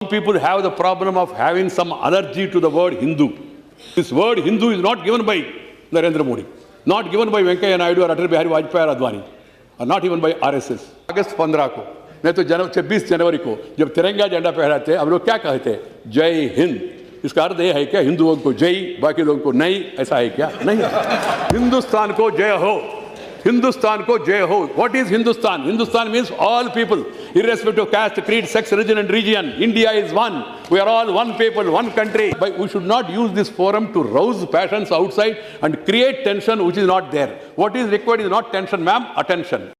People have the problem of having some allergy to the word Hindu. This word Hindu is not given by Narendra Modi, not given by Venkaiah Naidu or Atal Bihari Vajpayee or Advani, or not even by RSS. अगस्त 15 को नहीं तो 26 जनवरी को जब तिरंगा झंडा फहराते हम लोग क्या कहते हैं? जय हिंद। इसका अर्थ यह है क्या हिंदुओं को जय, बाकी लोगों को नहीं, ऐसा है क्या? नहीं। हिंदुस्तान को जय हो, हिंदुस्तान को जय हो। What is Hindustan? Hindustan means all people, irrespective of caste, creed, sex, religion and region. India is one. We are all one people, one country. But we should not use this forum to rouse passions outside and create tension which is not there. What is required is not tension, ma'am, attention.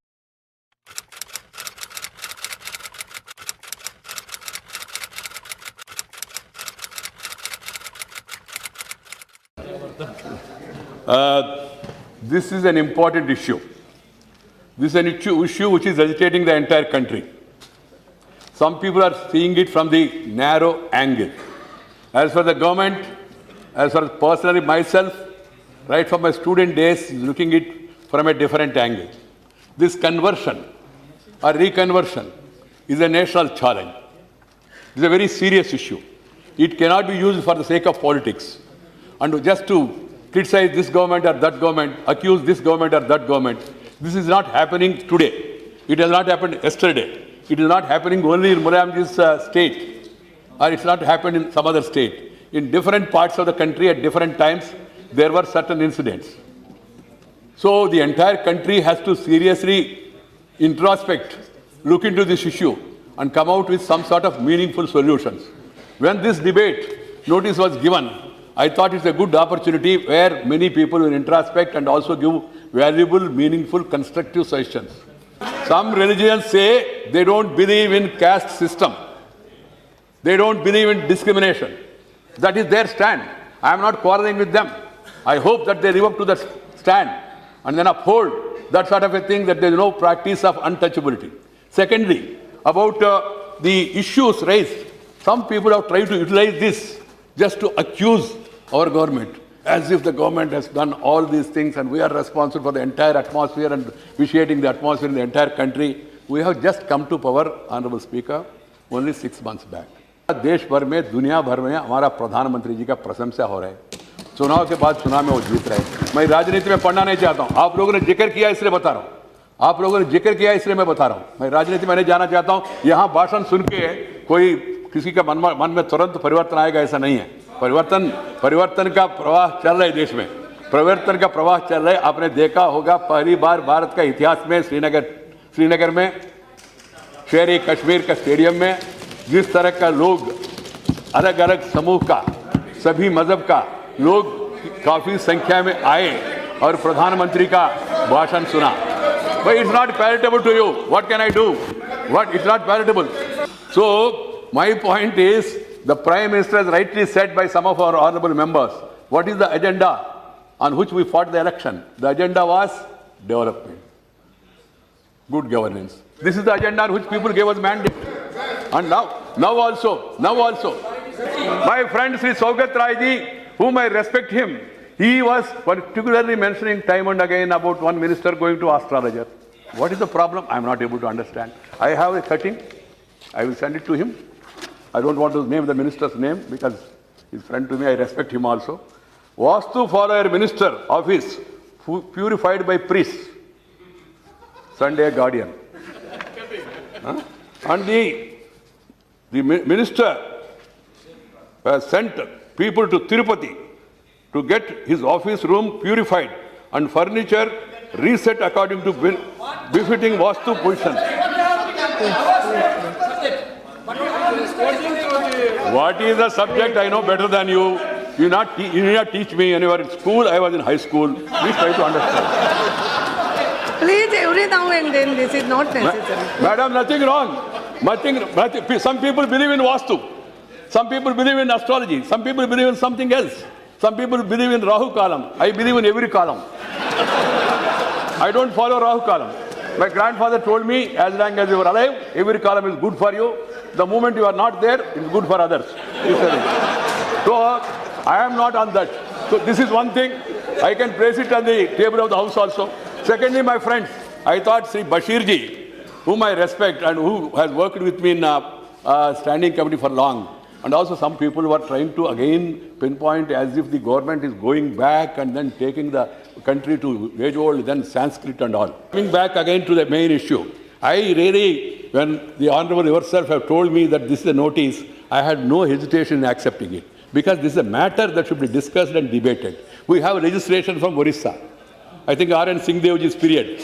This is an important issue. This is an issue which is agitating the entire country. Some people are seeing it from the narrow angle. As for the government, as for personally myself, right from my student days, looking it from a different angle. This conversion or reconversion is a national challenge. It's a very serious issue. It cannot be used for the sake of politics. And just to criticize this government or that government, accuse this government or that government. This is not happening today. It has not happened yesterday. It is not happening only in Mulayamji's state, or it's not happened in some other state. In different parts of the country at different times, there were certain incidents. So the entire country has to seriously introspect, look into this issue, and come out with some sort of meaningful solutions. When this debate notice was given, I thought it's a good opportunity where many people will introspect and also give valuable, meaningful, constructive suggestions. Some religions say they don't believe in caste system. They don't believe in discrimination. That is their stand. I am not quarreling with them. I hope that they live up to that stand and then uphold that sort of a thing, that there is no practice of untouchability. Secondly, about the issues raised, some people have tried to utilize this just to accuse our government, as if the government has done all these things and we are responsible for the entire atmosphere and vitiating the atmosphere in the entire country. We have just come to power, Honorable Speaker, only 6 months back. देश भर में, दुनिया भर में हमारा प्रधानमंत्री जी का प्रशंसा हो रहा है। चुनाव के बाद चुनाव में वो जीत रहे हैं। मैं राजनीति में पढ़ना नहीं चाहता हूँ, आप लोगों ने जिक्र किया इसलिए बता रहा हूँ, आप लोगों ने जिक्र किया इसलिए मैं बता रहा हूँ। मैं राजनीति में नहीं जाना चाहता हूँ। यहाँ भाषण सुन के कोई किसी का मन में तुरंत परिवर्तन आएगा ऐसा नहीं है। परिवर्तन का प्रवाह चल रहा है देश में, परिवर्तन का प्रवाह चल रहा है। आपने देखा होगा पहली बार भारत का इतिहास में श्रीनगर में शेर ए कश्मीर का स्टेडियम में जिस तरह का लोग, अलग अलग समूह का, सभी मजहब का लोग काफी संख्या में आए और प्रधानमंत्री का भाषण सुना। But it's not palatable to you. What can I do? What? It's not palatable. So my point is, the Prime Minister has rightly said by some of our honorable members, what is the agenda on which we fought the election? The agenda was development, good governance. This is the agenda on which people gave us mandate. And now also, my friend Sri Saugat Rai ji, whom I respect him, he was particularly mentioning time and again about one minister going to astrologer. What is the problem? I am not able to understand. I have a cutting. I will send it to him. I don't want to name the minister's name because he's friend to me. I respect him also. Vastu follower minister office purified by priests. Sunday Guardian. And the minister sent people to Tirupati to get his office room purified and furniture reset according to befitting Vastu position. What is the subject? I know better than you. You need not teach me. When you were in school, I was in high school. Please try to understand. Please, every now and then, this is not necessary. Madam, nothing wrong. Nothing. Some people believe in Vastu. Some people believe in astrology. Some people believe in something else. Some people believe in Rahu Kalam. I believe in every column. I don't follow Rahu Kalam. My grandfather told me, as long as you are alive, every column is good for you. The moment you are not there, it is good for others. So, I am not on that. So, this is one thing. I can place it on the table of the house also. Secondly, my friends, I thought Sri Bashir ji, whom I respect and who has worked with me in standing committee for long. And also some people were trying to again pinpoint as if the government is going back and then taking the country to age-old, then Sanskrit and all. Coming back again to the main issue, I really, when the Honorable yourself have told me that this is a notice, I had no hesitation in accepting it. Because this is a matter that should be discussed and debated. We have legislation from Orissa. I think R.N. Singhdeoji's period.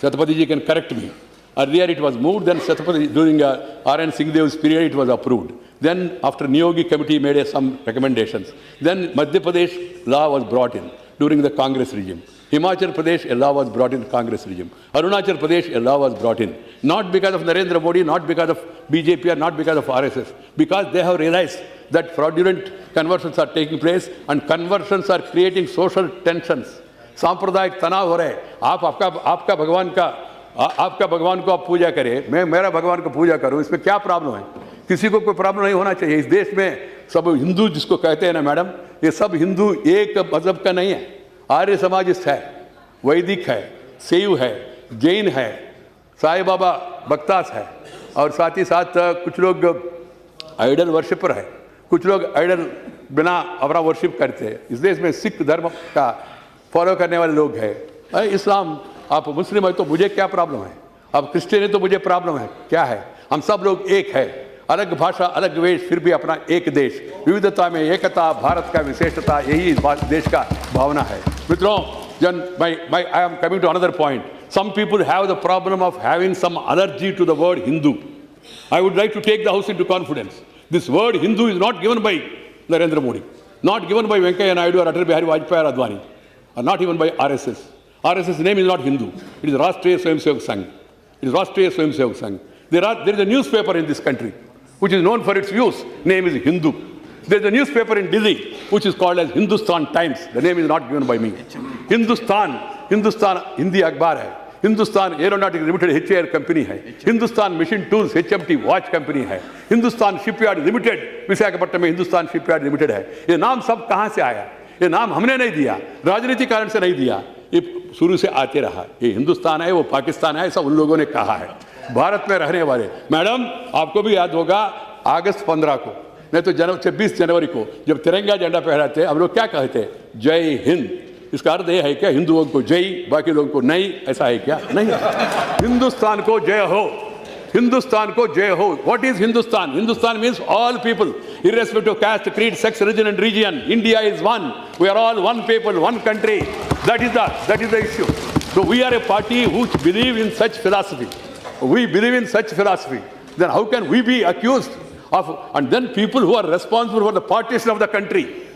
Satyapati ji can correct me. Earlier it was moved, then Satyapati, during R.N. Singhdeoji's period, it was approved. Then after Niyogi committee made some recommendations. Then Madhya Pradesh law was brought in during the Congress regime. Himachal Pradesh, a law was brought in Congress regime. Arunachal Pradesh, a law was brought in. Not because of Narendra Modi, not because of BJP, or not because of RSS. Because they have realized that fraudulent conversions are taking place and conversions are creating social tensions. सांप्रदायिक तनाव हो रहे हैं. आपका भगवान को आप पूजा करें, मैं मेरा भगवान को पूजा करूं, इसमें क्या प्रॉब्लम है? किसी को कोई प्रॉब्लम नहीं होना चाहिए. इस देश में सब हिंदू जिसको कहते हैं ना मैडम, ये सब हिंदू एक मजहब का नहीं है. आर्य समाजिस्ट है, वैदिक है, शैव है, जैन है, साईं बाबा बक्तास है, और साथ ही साथ कुछ लोग आइडल वर्शिपर है, कुछ लोग आइडल बिना अपना वर्शिप करते हैं. इस देश में सिख धर्म का फॉलो करने वाले लोग हैं. इस्लाम, आप मुस्लिम है तो मुझे क्या प्रॉब्लम है? आप क्रिश्चियन है तो मुझे प्रॉब्लम है? क्या है? हम सब लोग एक है. अलग भाषा, अलग वेश, फिर भी अपना एक देश. विविधता में एकता, भारत का विशेषता, यही इस देश का भावना है. मित्रों, I am coming to another point. Some people have the problem of having some allergy to the word Hindu. I would like to take the House into confidence. This word Hindu is not given by Narendra Modi, not given by Venkaiah Naidu or Atal Bihari Vajpayee or Advani, or not even by RSS. RSS name is not Hindu. It is Rashtriya Swayamsevak Sangh. It is Rashtriya Swayamsevak Sangh. There is a newspaper in this country which is known for its views. Name is Hindu. There is a newspaper in Delhi which is called as Hindustan Times. The name is not given by me. Hindustan Hindi Akhbar hai. Hindustan Aeronautics Limited HAL company hai. Hindustan Machine Tools HMT watch company hai. Hindustan Shipyard Limited Visakhapatnam में Hindustan Shipyard Limited है. ये नाम सब कहाँ से आया? ये नाम हमने नहीं दिया, राजनीतिक कारण से नहीं दिया, ये शुरू से आते रहा. ये हिंदुस्तान है, वो पाकिस्तान है, ऐसा उन लोगों ने कहा है. भारत में रहने वाले मैडम, आपको भी याद होगा अगस्त 15 को, नहीं तो 26 जनवरी को जब तिरंगा झंडा फहराते हम लोग क्या कहते? जय हिंद. इसका अर्थ यह है क्या हिंदुओं को जय, बाकी लोगों को नहीं? ऐसा है क्या? नहीं. हिंदुस्तान को जय हो, हिंदुस्तान को जय हो. What is Hindustan? Hindustan means all people, irrespective of caste, creed, sex, religion and region. India is one. We are all one people, one country. That is the issue. So we are a party which believe in such philosophy. We believe in such philosophy. Then how can we be accused of? And then people who are responsible for the partition of the country,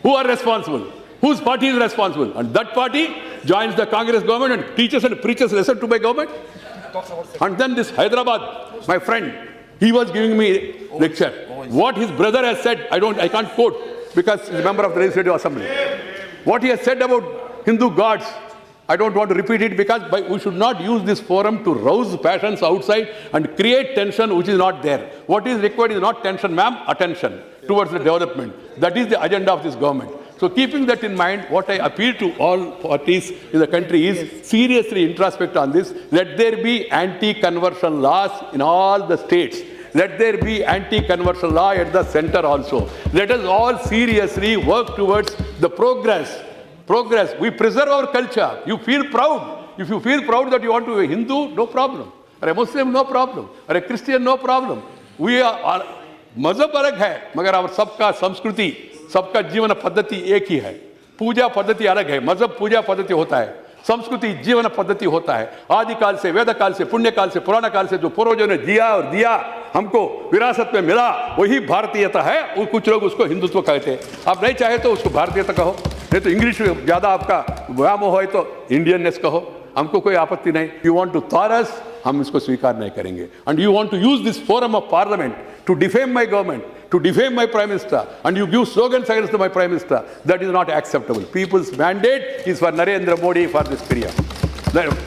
who are responsible? Whose party is responsible? And that party joins the Congress government and teaches and preaches lesson to my government. And then this Hyderabad, my friend, he was giving me lecture. What his brother has said, I can't quote because he's a member of the Legislative Assembly. What he has said about Hindu gods, I don't want to repeat it because we should not use this forum to rouse passions outside and create tension which is not there. What is required is not tension, ma'am, attention towards the development. That is the agenda of this government. So keeping that in mind, what I appeal to all parties in the country is seriously introspect on this. Let there be anti-conversion laws in all the states. Let there be anti-conversion law at the center also. Let us all seriously work towards the progress. We preserve our culture. You feel proud. If you feel proud that you want to be a Hindu, no problem. Or a Muslim, no problem. Or a Christian, no problem. We are मजहब अलग है, मगर अब सबका संस्कृति, सबका जीवन पद्धति एक ही है. पूजा पद्धति अलग है, मजहब पूजा पद्धति होता है, संस्कृति जीवन पद्धति होता है. आदिकाल से, वेद काल से, पुण्य काल से, पुराना काल से जो पूर्वजों ने जिया और दिया हमको विरासत में मिला, वही भारतीयता है. और कुछ लोग उसको हिंदुत्व कहते हैं. आप नहीं चाहे तो उसको भारतीयता कहो, नहीं तो इंग्लिश में ज्यादा आपका व्यामोह है तो इंडियननेस कहो, हमको कोई आपत्ति नहीं. यू वांट टू टॉरस, हम इसको स्वीकार नहीं करेंगे. And you want to use this forum of parliament to defame my government, to defame my Prime Minister, and you give slogans against my Prime Minister, that is not acceptable. People's mandate is for Narendra Modi for this period.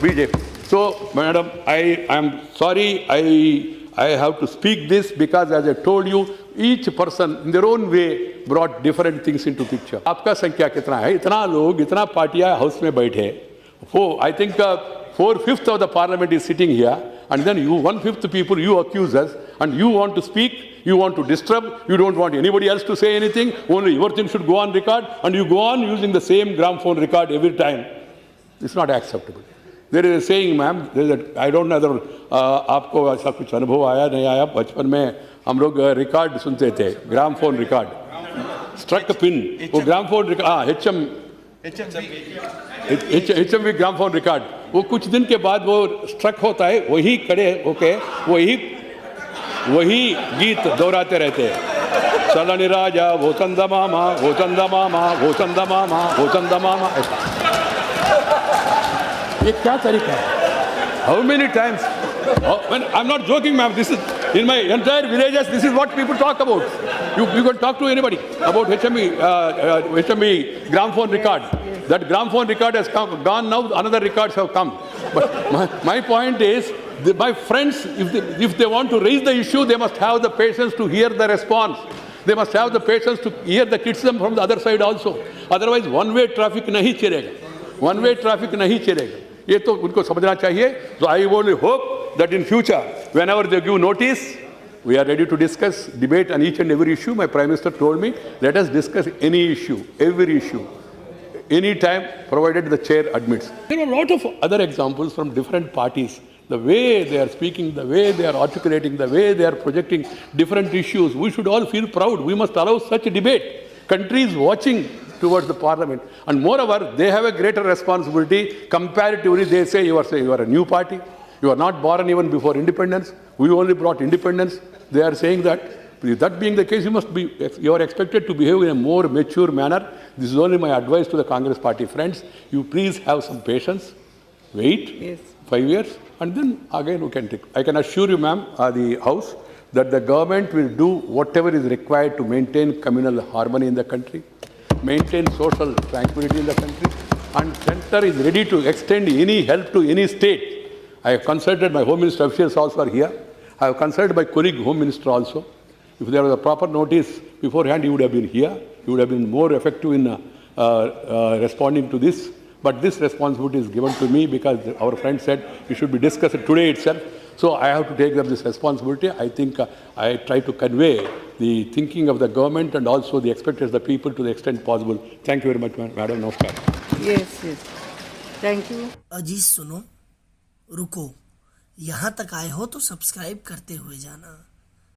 BJP. So, Madam, I am sorry, I have to speak this because as I told you, each person in their own way brought different things into picture. आपका संख्या कितना है? इतना लोग, इतना पार्टियां house में बैठे. I think 4/5 of the parliament is sitting here, and then you, 1/5 people, you accuse us, and you want to speak, you want to disturb, you don't want anybody else to say anything, only your thing should go on record, and you go on using the same gramophone record every time. It's not acceptable. There is a saying, ma'am, I don't know whether आपको ऐसा कुछ अनुभव आया नहीं आया, बचपन में हम लोग रिकॉर्ड सुनते थे, ग्रामफोन रिकॉर्ड, स्ट्रक पिन, वो gramophone record, HMV gramophone record, वो कुछ दिन के बाद वो स्ट्रक होता है, वही खड़े होके वही गीत दोहराते रहते हैं, चलनी राजा वो चंदा मामा, वो चंदा मामा, वो चंदा मामा, वो चंदा मामा, ऐसा। ये क्या तरीका है? How many times? I'm not joking, ma'am. This is in my entire villages. This is what people talk about. You can talk to anybody about HMV gramophone record. That gramophone record has gone now. Another records have come. But my point is, my friends, if they want to raise the issue, they must have the patience to hear the response. They must have the patience to hear the criticism from the other side also. Otherwise, one-way traffic नहीं चलेगा. One-way traffic नहीं चलेगा. ये तो उनको समझना चाहिए. So I only hope that in future, whenever they give notice, we are ready to discuss, debate on each and every issue. My Prime Minister told me, let us discuss any issue, every issue, any time, provided the chair admits. There are a lot of other examples from different parties. The way they are speaking, the way they are articulating, the way they are projecting different issues, we should all feel proud. We must allow such a debate. Country is watching towards the parliament. And moreover, they have a greater responsibility. Comparatively, they say you are a new party. You are not born even before independence. We only brought independence. They are saying that being the case, you are expected to behave in a more mature manner. This is only my advice to the Congress party friends. You please have some patience. Wait. Yes. 5 years, and then again we can take. I can assure you, ma'am, the House, that the government will do whatever is required to maintain communal harmony in the country, maintain social tranquility in the country, and Centre is ready to extend any help to any state. I have consulted my Home Minister officials also are here. I have consulted my colleague Home Minister also. If there was a proper notice beforehand, he would have been here. He would have been more effective in responding to this. But this responsibility is given to me because our friend said it should be discussed today itself. So I have to take up this responsibility. I think I try to convey the thinking of the government and also the expectations of the people to the extent possible. Thank you very much, Madam. Namaskar. Yes, yes. Thank you. अजी सुनो, रुको, यहाँ तक आए हो तो subscribe करते हुए जाना।